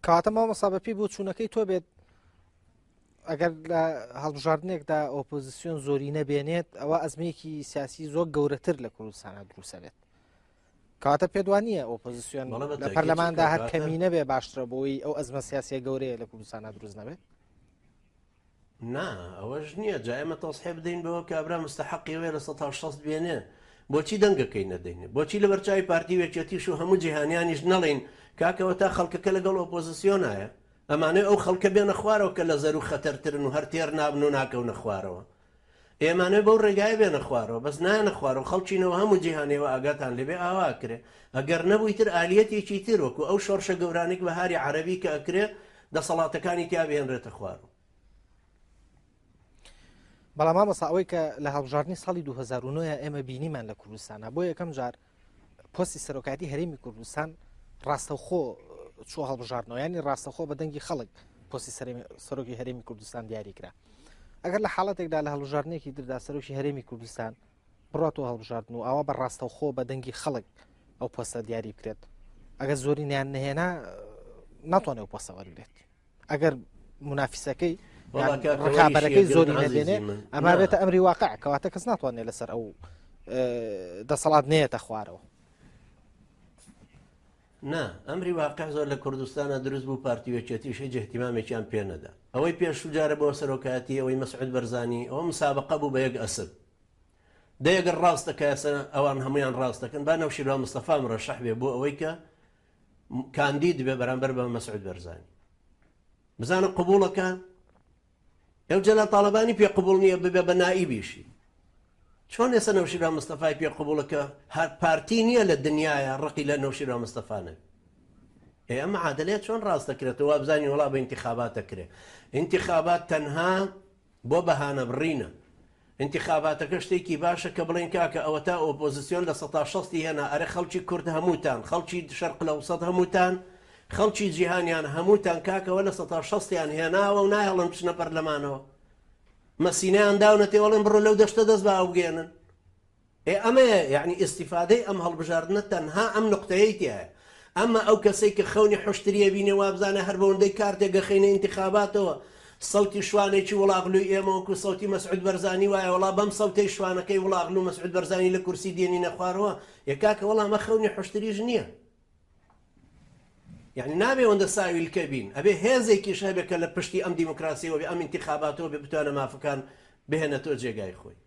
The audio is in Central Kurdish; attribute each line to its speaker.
Speaker 1: کاتە مامۆستا بەپی بۆ چوونەکەی تۆ بێت ئەگەر لە هەڵبژاردنێکدا ئۆپۆزیسیۆن زۆری نەبێنێت ئەوە ئەزمەیەکی سیاسی زۆر گەورەتر لە کوردستانە دروستە بێت کاتە پێدوانیە ئۆپۆزیسیۆن لە پەرلەماندا هەر کەمی نەبێ باشترە بۆی ئەو ئەزمە سیاسیە گەورەیە لە کوردستانە دروست نەبێت
Speaker 2: نا ئەوەش نییە جا ئێمە تەصحیح بدەین بەوە کە ئابرا مستحقی وێ لە 16 بێنێ بۆچی دەنگەکەی نەدەینێ بۆچی لە بەرچاوی پارتی وێچێتیش و هەموو جیهانیانیش نەڵێن کاکەوە تا خەڵکەکە لەگەڵ ئۆپۆزیسیۆنایە ئەمانەی ئەو خەڵکە بێنە خوارەوە کە لە زەر و خەتەرترن و هەر تێر نابن و ناکەونە خوارەوە ئێمانەی بەو ڕێگای بێنە خوارەوە بەس نایەنە خوارەوە خەڵچینەوە هەموو جیهانیەوە ئاگاتان لێبێ ئاوا کرێ ئەگەر نەبووی تر ئالیەتێکی تر وەکو ئەو شۆڕشە گەورانێک بە هاری عەرەبی کە ئەکرێ دەسەڵاتەکانی تیا بهێنرێتە خوارەوە
Speaker 1: بەڵام مامۆستا ئەوەی کە لە هەڵبژاردننی ساڵی 2009 ئێمە بینیمان لە کوردستانە بۆ یەکەم جار پۆستی سەرۆکاتی هەرێمی کوردستان ڕاستەوخۆ چوە هەڵبژاردنەوە ینی ڕاستەخۆ بە دەنگی خەڵک پۆستی سەرۆکی هەرێمی کوردستان دیاری کرا ئەگەر لە حاڵەتێکدا لە هەڵبژاردنێکی دردا سەرۆکی هەرێمی کوردستان بڕاتەوە هەڵبژاردن و ئەوە بە ڕاستەوخۆ بە دەنگی خەڵک ئەو پۆستە دیاری بکرێت ئەگەر زۆرینیان نهێنا ناتوانێت پۆستە وەرگێت ئەگەر منافیسەکەی ڕکابەرەکەی زۆری نەبێنێ ئەما بێتە ئەمری واقع کەواتە کەس ناتوانێت لەسەر ئەو دەسەڵات نێتە خوارەوە
Speaker 2: نا ئەمری واقع زۆر لە کوردستانە دروست بوو پارتی وێچێتیش هیچ احتیمامێکیان پێ نەدا ئەوەی پێشوو جارە بۆ سەرۆکاتی ئەوەی مەسعود بەرزانی ئەوە مسابقە بوو بە یەک ئەسد دەیەگەر ڕاستەکە ئەوان هەمویان ڕاستەکەن با نەوشیرۆ مستەفا مرەشەح بێ بۆ ئەوەی کە کاندید بێ بەرامبەر بە مەسعود بەرزانی بزانە قبوڵەکە ئەو جەلا تاالبانی پێ قبول نییە ببێ بە نائیبیشی چۆن ێستا نەوشیرۆ مستەفای پێ قبوڵەکە هەر پارتی نییە لە دنیاە ڕقی لە نەوشیرۆ مستەفانە ئەمە عادلێت چۆن ڕاستەکرێتەوە بزانانی وڵا بە ئینتیخابات دەکرێت ئینتیخابات تەنها بۆ بەهانە بڕینە ئینتیخاباتەکە شتێکی باشە کە بڵێن کاکە ئەوە تا ئۆپۆزیسیۆن لە 16 هێنا ئەرە خەڵکی کورد هەمووتان خەڵکی شەرق لەوسەد هەمووتان خەڵکی جیهانیان هەمووتان کاکەوە لە 16یان هێناوە و نایهڵن بچنە پەرلەمانەوە مەسینەیان داونەتێ وەڵێن بڕۆ لەو دەشتە دەست بە ئەوگێنن ئەمە یعنی ئیسیفادەی ئەم هەڵبژاردنە تەنها ئەم نقطەیەتیایە ئەمە ئەو کەسێک کە خەونی حشتریە بینێ وابزانە هەر بەوەندەی کارتێک گەخینە ئینتیخاباتەوە سەوتی شوانێکی وڵاغلوی ئێمە وەکو سەوتی مەسعود بەرزانی وایە وڵا بەم سەوتەی شوانەکەی وڵاغلو مەسعود بەرزانی لە کورسی دێنی نەخوارەوە یەکاکە وەڵامە خەونی حشتریش نییە يعني نابێ ئەوەندە ساویلکە بین ئەبێ هێزێکیش هەبێت کە لە پشتی ئەم دیموکراسیەوە بێ ئەم ئینتیخاباتەوە بێ بتوانە مافەکان بهێنێتەوە جێگای خۆی